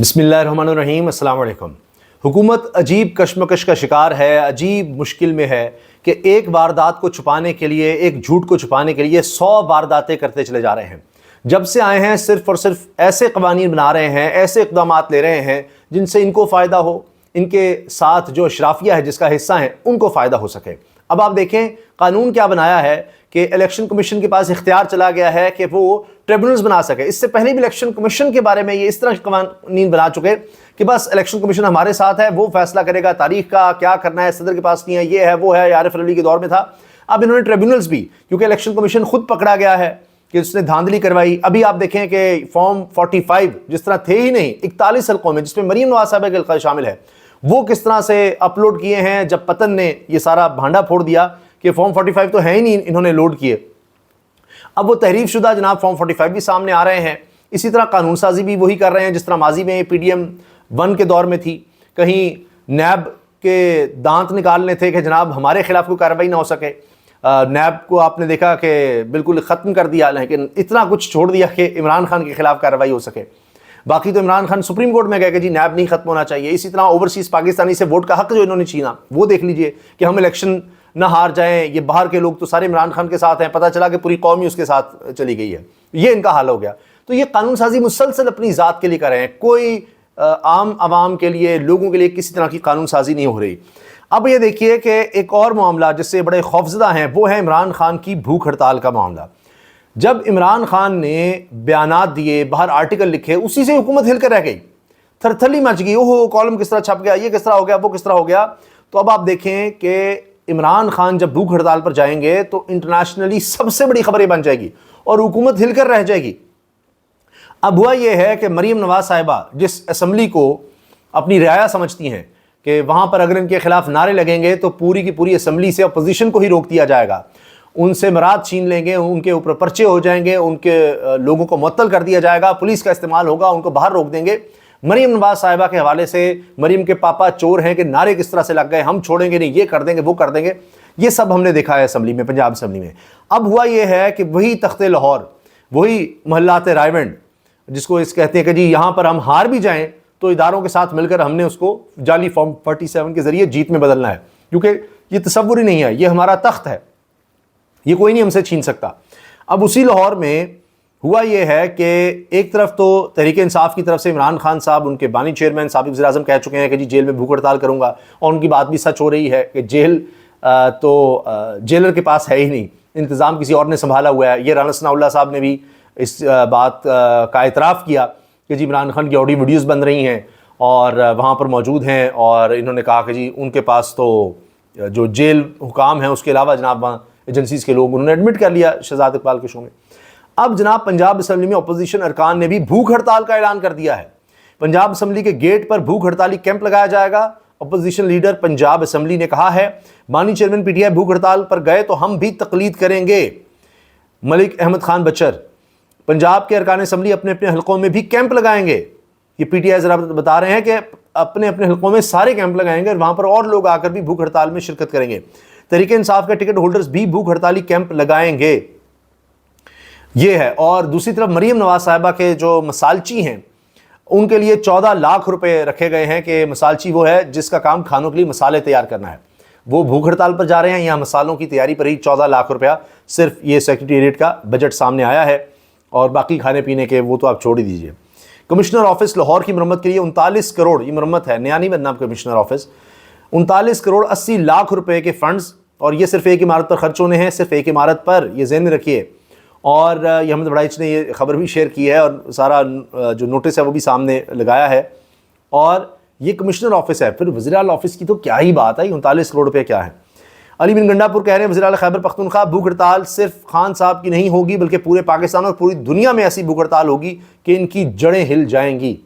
बिस्मिल्लाहिर्रहमानिर्रहीम, अस्सलाम वालेकुम। हुकूमत अजीब कशमकश का शिकार है, अजीब मुश्किल में है कि एक वारदात को छुपाने के लिए, एक झूठ को छुपाने के लिए 100 वारदातें करते चले जा रहे हैं। जब से आए हैं सिर्फ और सिर्फ ऐसे कवानीन बना रहे हैं, ऐसे इक़दामात ले रहे हैं जिनसे इनको फ़ायदा हो, इनके साथ जो अशराफिया है जिसका हिस्सा है उनको फ़ायदा हो सके। अब आप देखें कानून क्या बनाया है कि इलेक्शन कमीशन के पास इख्तियार चला गया है कि वो ट्रिब्यूनल्स बना सके। इससे पहले भी इलेक्शन कमीशन के बारे में ये इस तरह कानून बना चुके कि बस इलेक्शन कमीशन हमारे साथ है, वो फैसला करेगा तारीख का, क्या करना है, सदर के पास नहीं है, ये है वो है। आरिफ अलवी के दौर में था। अब इन्होंने ट्रिब्यूनल्स भी, क्योंकि इलेक्शन कमीशन खुद पकड़ा गया है कि उसने धांधली करवाई। अभी आप देखें कि फॉर्म 45 जिस तरह थे ही नहीं 41 हल्कों में, जिसमें मरीम नवाज साहब का हल्का शामिल है, वो किस तरह से अपलोड किए हैं। जब पतन ने ये सारा भांडा फोड़ दिया कि फॉर्म 45 तो है ही नहीं, इन्होंने लोड किए। अब वो तहरीफ शुदा जनाब फॉर्म 45 भी सामने आ रहे हैं। इसी तरह कानून साजी भी वही कर रहे हैं जिस तरह माजी में PDM 1 के दौर में थी। कहीं नैब के दांत निकालने थे कि जनाब हमारे खिलाफ कोई कार्रवाई ना हो सके। नैब को आपने देखा कि बिल्कुल ख़त्म कर दिया, लेकिन इतना कुछ छोड़ दिया कि इमरान खान के खिलाफ कार्रवाई हो सके। बाकी तो इमरान खान सुप्रीम कोर्ट में गए कि जी नैब नहीं खत्म होना चाहिए। इसी तरह ओवरसीज़ पाकिस्तानी से वोट का हक जो इन्होंने छीना, वो देख लीजिए कि हम इलेक्शन ना हार जाएं। ये बाहर के लोग तो सारे इमरान खान के साथ हैं, पता चला कि पूरी कौम ही उसके साथ चली गई है। ये इनका हाल हो गया। तो ये कानून साजी मुसलसल अपनी ज़ात के लिए कर रहे हैं, कोई आम आवाम के लिए, लोगों के लिए किसी तरह की कानून साजी नहीं हो रही। अब ये देखिए कि एक और मामला जिससे बड़े खौफजदा हैं वो है इमरान खान की भूख हड़ताल का मामला। जब इमरान खान ने बयानात दिए, बाहर आर्टिकल लिखे, उसी से हुकूमत हिल कर रह गई, थरथली मच गई। ओहो कॉलम किस तरह छप गया, ये किस तरह हो गया, वो किस तरह हो गया। तो अब आप देखें कि इमरान खान जब भूख हड़ताल पर जाएंगे तो इंटरनेशनली सबसे बड़ी खबर बन जाएगी और हुकूमत हिलकर रह जाएगी। अब हुआ यह है कि मरीम नवाज साहिबा जिस असम्बली को अपनी रियाया समझती हैं कि वहां पर अगर इनके खिलाफ नारे लगेंगे तो पूरी की पूरी असम्बली से अपोजिशन को ही रोक दिया जाएगा, उनसे मराद छीन लेंगे, उनके ऊपर पर्चे हो जाएंगे, उनके लोगों को मुअत्तल कर दिया जाएगा, पुलिस का इस्तेमाल होगा, उनको बाहर रोक देंगे। मरीम नवाज साहिबा के हवाले से मरीम के पापा चोर हैं कि नारे किस तरह से लग गए, हम छोड़ेंगे नहीं, ये कर देंगे, वो कर देंगे। ये सब हमने देखा है असम्बली में, पंजाब असम्बली में। अब हुआ ये है कि वही तख्ते लाहौर, वही मोहल्लात रायवंड, जिसको इस कहते हैं कि जी यहाँ पर हम हार भी जाएं तो इदारों के साथ मिलकर हमने उसको जाली फॉर्म 47 के जरिए जीत में बदलना है, क्योंकि ये तसव्वुर ही नहीं है, ये हमारा तख्त है, ये कोई नहीं हमसे छीन सकता। अब उसी लाहौर में हुआ यह है कि एक तरफ तो तहरीक इंसाफ की तरफ से इमरान खान साहब, उनके बानी चेयरमैन साबिक़ वज़ीर-ए-आज़म कह चुके हैं कि जी जेल में भूख हड़ताल करूँगा, और उनकी बात भी सच हो रही है कि जेल तो जेलर के पास है ही नहीं, इंतज़ाम किसी और ने संभाला हुआ है। ये राना सनाउल्लाह साहब ने भी इस बात का एतराफ़ किया कि जी इमरान खान की ऑडियो वीडियोज़ बन रही हैं और वहाँ पर मौजूद हैं, और इन्होंने कहा कि जी उनके पास तो जो जेल हुकाम है उसके अलावा जनाब एजेंसीज़ के लोग, उन्होंने एडमिट कर लिया शहजाद इकबाल के शो में। अब जनाब पंजाब असम्बली में अपोजिशन अरकान ने भी भूख हड़ताल का ऐलान कर दिया है। पंजाब असम्बली के गेट पर भूख हड़ताली कैंप लगाया जाएगा। अपोजिशन लीडर पंजाब असम्बली ने कहा है, बानी चेयरमैन PTI भूख हड़ताल पर गए तो हम भी तकलीद करेंगे। मलिक अहमद खान बचर, पंजाब के अरकान असम्बली अपने अपने हलकों में भी कैंप लगाएंगे। ये PTI जरा बता रहे हैं कि अपने अपने हलकों में सारे कैंप लगाएंगे और वहां पर और लोग आकर भी भूख हड़ताल में शिरकत करेंगे। तहरीक इंसाफ के टिकट होल्डर्स भी भूख हड़ताली कैंप लगाएंगे, ये है। और दूसरी तरफ मरीम नवाज साहिबा के जो मसालची हैं उनके लिए 14 लाख रुपए रखे गए हैं कि मसालची वो है जिसका काम खानों के लिए मसाले तैयार करना है, वो भूख हड़ताल पर जा रहे हैं। यहाँ मसालों की तैयारी पर ही 14 लाख रुपया सिर्फ ये सेक्रेटेरिएट का बजट सामने आया है, और बाकी खाने पीने के वो तो आप छोड़ ही दीजिए। कमिश्नर ऑफिस लाहौर की मरम्मत के लिए 39 करोड़, ये मरम्मत है, नया नहीं बनना कमिश्नर ऑफिस, 39 करोड़ 80 लाख रुपए के फंड्स, और ये सिर्फ एक इमारत पर खर्च होने हैं, सिर्फ एक इमारत पर, ये ज़हन में रखिए। और ये अहमद बड़ाइच ने ये खबर भी शेयर की है और सारा जो नोटिस है वो भी सामने लगाया है। और ये कमिश्नर ऑफिस है, फिर वज़ीर आला ऑफिस की तो क्या ही बात है, 39 करोड़ रुपये क्या है। अली बिन गंडापुर कह रहे हैं वज़ीर आला खैबर पख्तूनख्वा, भूख हड़ताल सिर्फ खान साहब की नहीं होगी बल्कि पूरे पाकिस्तान और पूरी दुनिया में ऐसी भूख हड़ताल होगी कि इनकी जड़ें हिल जाएंगी।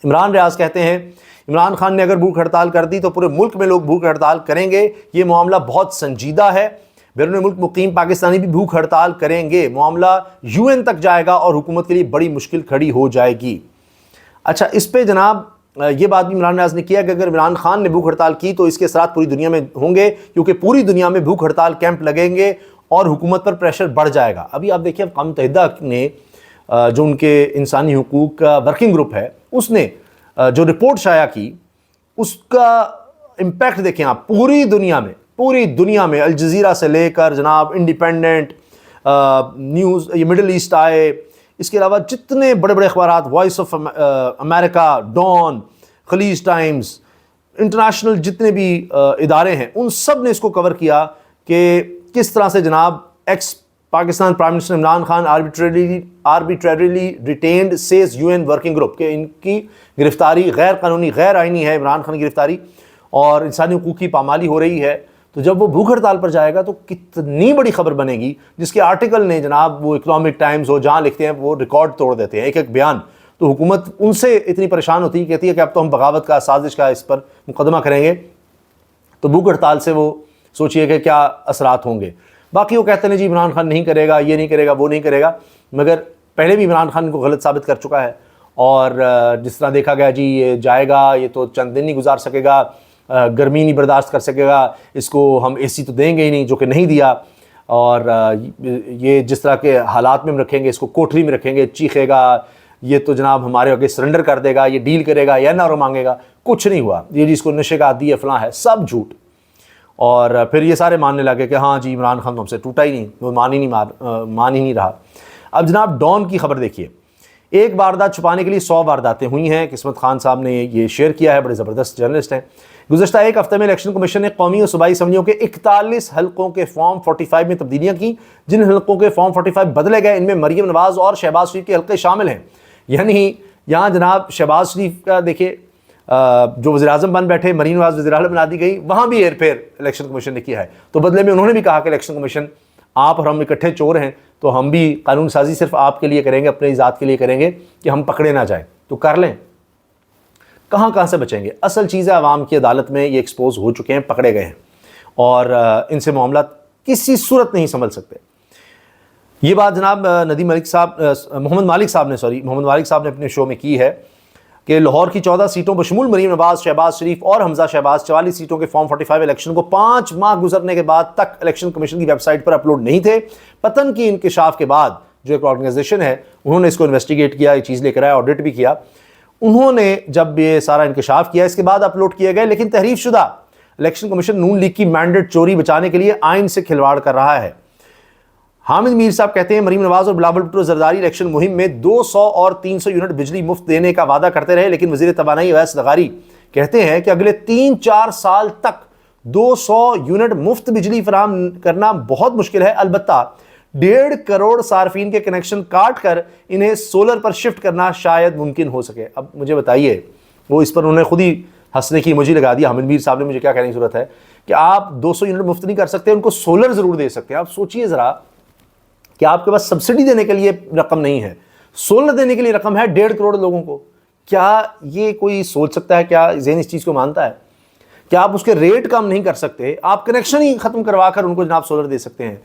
इमरान रियाज कहते हैं इमरान खान ने अगर भूख हड़ताल कर दी तो पूरे मुल्क में लोग भूख हड़ताल करेंगे, ये मामला बहुत संजीदा है। बैरून मुल्क मुकीम पाकिस्तानी भी भूख हड़ताल करेंगे, मामला UN तक जाएगा और हुकूमत के लिए बड़ी मुश्किल खड़ी हो जाएगी। अच्छा, इस पे जनाब ये बात भी इमरान रियाज ने किया कि अगर इमरान खान ने भूख हड़ताल की तो इसके असरात पूरी दुनिया में होंगे, क्योंकि पूरी दुनिया में भूख हड़ताल कैंप लगेंगे और हुकूमत पर प्रेशर बढ़ जाएगा। अभी आप देखिए अक़वाम मुत्तहिदा ने जो उनके इंसानी हुकूक का वर्किंग ग्रुप है, उसने जो रिपोर्ट शाया की, उसका इम्पैक्ट देखें आप पूरी दुनिया में अल जज़ीरा से लेकर जनाब इंडिपेंडेंट न्यूज़, ये मिडल ईस्ट आए, इसके अलावा जितने बड़े बड़े अखबारात, Voice of America, Dawn, Khaleej Times, international जितने भी इदारे हैं, उन सब ने इसको कवर किया कि किस तरह से जनाब x Pakistan prime minister Imran Khan arbitrarily retained says UN working group, के इनकी गिरफ्तारी गैर कानूनी, गैर आइनी है, इमरान खान की गिरफ्तारी, और इंसानी हुकूक की पामाली हो रही है। तो जब वो भूख हड़ताल पर जाएगा तो कितनी बड़ी खबर बनेगी, जिसके आर्टिकल ने जनाब वो इकोनॉमिक टाइम्स हो जहाँ लिखते हैं वो रिकॉर्ड तोड़ देते हैं, एक एक बयान। तो हुकूमत उनसे इतनी परेशान होती है, कहती है कि अब तो हम बगावत का, साजिश का इस पर मुकदमा करेंगे। तो भूख हड़ताल से वो सोचिए कि क्या असरात होंगे। बाकी वो कहते हैं जी इमरान खान नहीं करेगा, ये नहीं करेगा, वो नहीं करेगा, मगर पहले भी इमरान खान को गलत साबित कर चुका है। और जिस तरह देखा गया जी ये जाएगा, ये तो चंद दिन नहीं गुजार सकेगा, गर्मी नहीं बर्दाश्त कर सकेगा, इसको हम एसी तो देंगे ही नहीं, जो कि नहीं दिया, और ये जिस तरह के हालात में हम रखेंगे, इसको कोठरी में रखेंगे, चीखेगा, ये तो जनाब हमारे आगे सरेंडर कर देगा, ये डील करेगा या ना मांगेगा, कुछ नहीं हुआ। ये जिसको नशे का आदी है, फलां है, सब झूठ। और फिर ये सारे मानने लगे कि हाँ जी इमरान खान तो हमसे टूटा ही नहीं, वो मान ही नहीं रहा। अब जनाब डॉन की खबर देखिए, एक वारदात छुपाने के लिए 100 वारदातें हुई हैं। किस्मत खान साहब ने ये शेयर किया है, बड़े ज़बरदस्त जर्नलिस्ट हैं। गुज़श्ता एक हफ्ते में इलेक्शन कमीशन ने कौमी और सूबाई असम्बलियों के 41 हल्कों के फॉर्म 45 में तब्दीलियाँ की। जिन हल्कों के फॉर्म 45 बदले गए, इनमें मरीम नवाज़ और शहबाज शरीफ के हल्के शामिल हैं। यानी यहाँ जनाब शहबाज शरीफ का देखिए, जो वज़ीर-ए-आज़म बन बैठे, मरीम नवाज़ वज़ीर-ए-आला बना दी गई, वहाँ भी हेर फेर इलेक्शन कमीशन ने किया है। तो बदले में उन्होंने भी कहा कि इलेक्शन कमीशन आप और हम इकट्ठे चोर हैं, तो हम भी कानून साजी सिर्फ आपके लिए करेंगे, अपने ज़ात के लिए करेंगे कि हम पकड़े ना जाएं। तो कर लें, कहाँ से बचेंगे। असल चीज़ है अवाम की अदालत में ये एक्सपोज हो चुके हैं, पकड़े गए हैं, और इनसे मामला किसी सूरत नहीं संभल सकते। ये बात जनाब मोहम्मद मालिक साहब ने अपने शो में की है कि लाहौर की 14 सीटों बशमूल मरीम नवाज, शहबाज शरीफ और हमजा शहबाज 44 सीटों के फॉर्म 45 इलेक्शन को 5 माह गुजरने के बाद तक इलेक्शन कमीशन की वेबसाइट पर अपलोड नहीं थे। पतन की इंकिशाफ के बाद जो एक ऑर्गेनाइजेशन है, उन्होंने इसको इन्वेस्टिगेट किया, ये चीज़ लेकर आया, ऑडिट भी किया। उन्होंने जब ये सारा इंकिशाफ किया, इसके बाद अपलोड किए गए, लेकिन तहरीफ शुदा इलेक्शन कमीशन नून लीग की मैंडेट चोरी बचाने के लिए आइन से खिलवाड़ कर रहा है। हामिद मीर साहब कहते हैं मरीम नवाज और बिलावल भुट्टो जरदारी इलेक्शन मुहिम में 200 और 300 यूनिट बिजली मुफ्त देने का वादा करते रहे, लेकिन वजीर तवानाई अवैस लगारी कहते हैं कि अगले 3-4 साल तक 200 यूनिट मुफ्त बिजली फराहम करना बहुत मुश्किल है। अलबत्ता 1.5 करोड़ सार्फिन के कनेक्शन काट कर इन्हें सोलर पर शिफ्ट करना शायद मुमकिन हो सके। अब मुझे बताइए, वो इस पर उन्होंने खुद ही हंसने की इमोजी लगा दिया। हामिद मीर साहब ने मुझे क्या कहने की जरूरत है कि आप 200 यूनिट मुफ्त नहीं कर सकते, उनको सोलर ज़रूर दे सकते हैं। आप सोचिए ज़रा कि आपके पास सब्सिडी देने के लिए रकम नहीं है, सोलर देने के लिए रकम है 1.5 करोड़ लोगों को। क्या ये कोई सोच सकता है? क्या ज़हन इस चीज़ को मानता है? क्या आप उसके रेट कम नहीं कर सकते? आप कनेक्शन ही ख़त्म करवा कर उनको जनाब सोलर दे सकते हैं,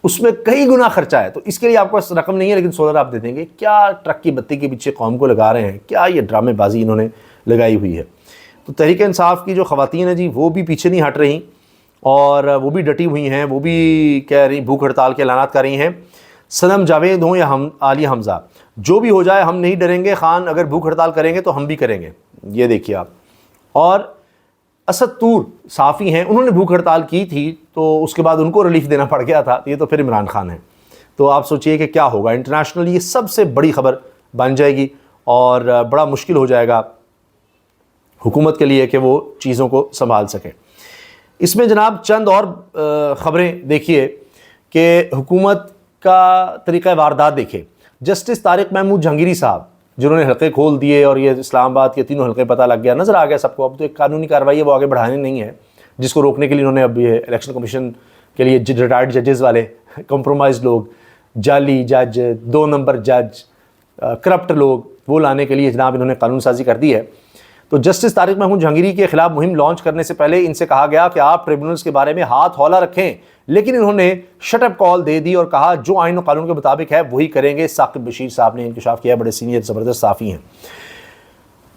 उसमें कई गुना खर्चा है। तो इसके लिए आपके पास रकम नहीं है, लेकिन सोलर आप दे देंगे। क्या ट्रक की बत्ती के पीछे कौम को लगा रहे हैं? क्या ये ड्रामेबाजी इन्होंने लगाई हुई है? तो तहरीक इंसाफ की जो ख़वातीन हैं जी, वो भी पीछे नहीं हट रही, और वो भी डटी हुई हैं, वो भी कह रही, भूख हड़ताल के ऐलानात कर रही हैं। सनम जावेद हों या आलिया हमज़ा, जो भी हो जाए हम नहीं डरेंगे, खान अगर भूख हड़ताल करेंगे तो हम भी करेंगे। ये देखिए आप। और असद तूर साफ़ी हैं, उन्होंने भूख हड़ताल की थी तो उसके बाद उनको रिलीफ देना पड़ गया था। ये तो फिर इमरान खान है। तो आप सोचिए कि क्या होगा। इंटरनेशनल ये सबसे बड़ी ख़बर बन जाएगी, और बड़ा मुश्किल हो जाएगा हुकूमत के लिए कि वो चीज़ों को संभाल सके। इसमें जनाब चंद और ख़बरें देखिए कि हुकूमत का तरीक़ा वारदात देखिए। जस्टिस तारिक महमूद जहांगीरी साहब, जिन्होंने हल्के खोल दिए और ये इस्लामाबाद के तीनों हल्के पता लग गया, नज़र आ गया सबको। अब तो एक कानूनी कार्रवाई है, वो आगे बढ़ानी नहीं है, जिसको रोकने के लिए उन्होंने अब ये इलेक्शन कमीशन के लिए रिटायर्ड जजेस वाले, कंप्रोमाइज लोग, जाली जज, 2 नंबर जज, करप्ट लोग, वो लाने के लिए जनाब इन्होंने कानून साजी कर दी है। तो जस्टिस तारिक महमूद जहांगीरी के खिलाफ मुहिम लॉन्च करने से पहले इनसे कहा गया कि आप ट्रिब्यूनल्स के बारे में हाथ हौला रखें, लेकिन इन्होंने शटअप कॉल दे दी और कहा जो आइन और कानून के मुताबिक है वही करेंगे। साकिब बशीर साहब ने इंकशाफ किया, बड़े सीनियर ज़बरदस्त साफ़ी हैं।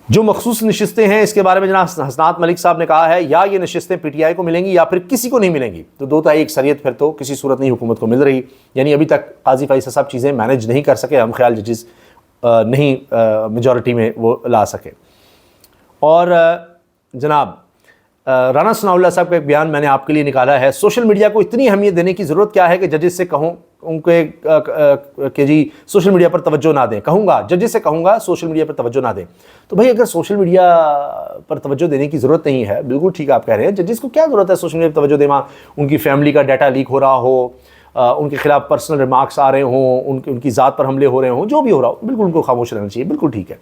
जो मखसूस नशिस्तें हैं इसके बारे में जनाब हसनात मलिक साहब ने कहा है, या ये नशिस्तें पीटीआई को मिलेंगी या फिर किसी को नहीं मिलेंगी। तो दो ताई अक्सरियत फिर तो किसी सूरत नहीं हुकूमत को मिल रही, यानी अभी तक काजी फैसल साहब चीज़ें मैनेज नहीं कर सके, हम ख्याल जजेस नहीं मेजॉरिटी में वो ला सके। और जनाब राना सनाउल्लाह साहब का एक बयान मैंने आपके लिए निकाला है, सोशल मीडिया को इतनी अहमियत देने की ज़रूरत क्या है कि जजेस से कहूँ उनके कि जी सोशल मीडिया पर तवज्जो ना दें। कहूँगा जजेस से कहूँगा सोशल मीडिया पर तवज्जो ना दें। तो भाई अगर सोशल मीडिया पर तवज्जो देने की ज़रूरत नहीं है, बिल्कुल ठीक आप कह रहे हैं, जजेस को क्या ज़रूरत है सोशल मीडिया पर तवज्जो दें? वहाँ उनकी फैमिली का डाटा लीक हो रहा हो, उनके खिलाफ पर्सनल रिमार्क्स आ रहे हों, उनकी ज़ात पर हमले हो रहे हों, जो भी हो रहा हो, बिल्कुल उनको खामोश रहना चाहिए, बिल्कुल ठीक है।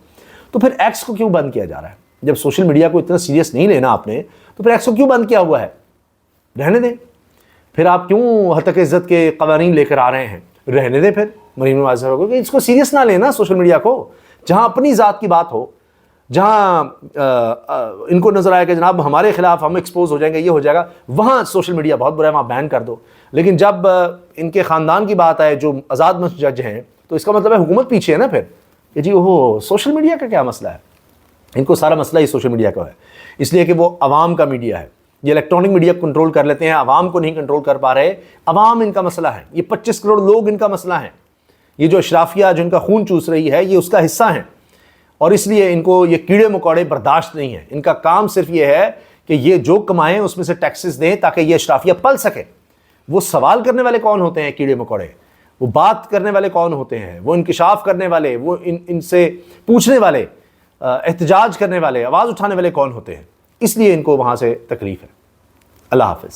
तो फिर एक्स को क्यों बंद किया जा रहा है? जब सोशल मीडिया को इतना सीरियस नहीं लेना आपने, तो फिर एक्स को क्यों बंद किया हुआ है? रहने दें। फिर आप क्यों हद तक इज्जत के कवानीन लेकर आ रहे हैं? रहने दें फिर मरीम नवाज साहब को कि इसको सीरियस ना लेना सोशल मीडिया को। जहां अपनी ज़ात की बात हो, जहां इनको नजर आया कि जनाब हमारे खिलाफ हम एक्सपोज हो जाएंगे, ये हो जाएगा, वहां सोशल मीडिया बहुत बुरा है, वहां बैन कर दो। लेकिन जब इनके ख़ानदान की बात आए जो आज़ाद मस्जिद जज हैं, तो इसका मतलब है हुकूमत पीछे है ना फिर कि जी ओहो सोशल मीडिया का क्या मसला है? इनको सारा मसला ही सोशल मीडिया का है, इसलिए कि वो अवाम का मीडिया है। ये इलेक्ट्रॉनिक मीडिया को कंट्रोल कर लेते हैं, अवाम को नहीं कंट्रोल कर पा रहे। अवाम इनका मसला है, ये 25 करोड़ लोग इनका मसला है। ये जो अशराफिया जो इनका खून चूस रही है, ये उसका हिस्सा है, और इसलिए इनको ये कीड़े मकोड़े बर्दाश्त नहीं है। इनका काम सिर्फ ये है कि ये जो कमाएं उसमें से टैक्सेस दें ताकि ये अशराफिया पल सके। वो सवाल करने वाले कौन होते हैं? कीड़े मकोड़े। वो बात करने वाले कौन होते हैं? वो इंकिशाफ करने वाले, वो इनसे पूछने वाले, एहतजाज करने वाले, आवाज़ उठाने वाले कौन होते हैं? इसलिए इनको वहाँ से तकलीफ है। अल्लाह हाफ़िज़।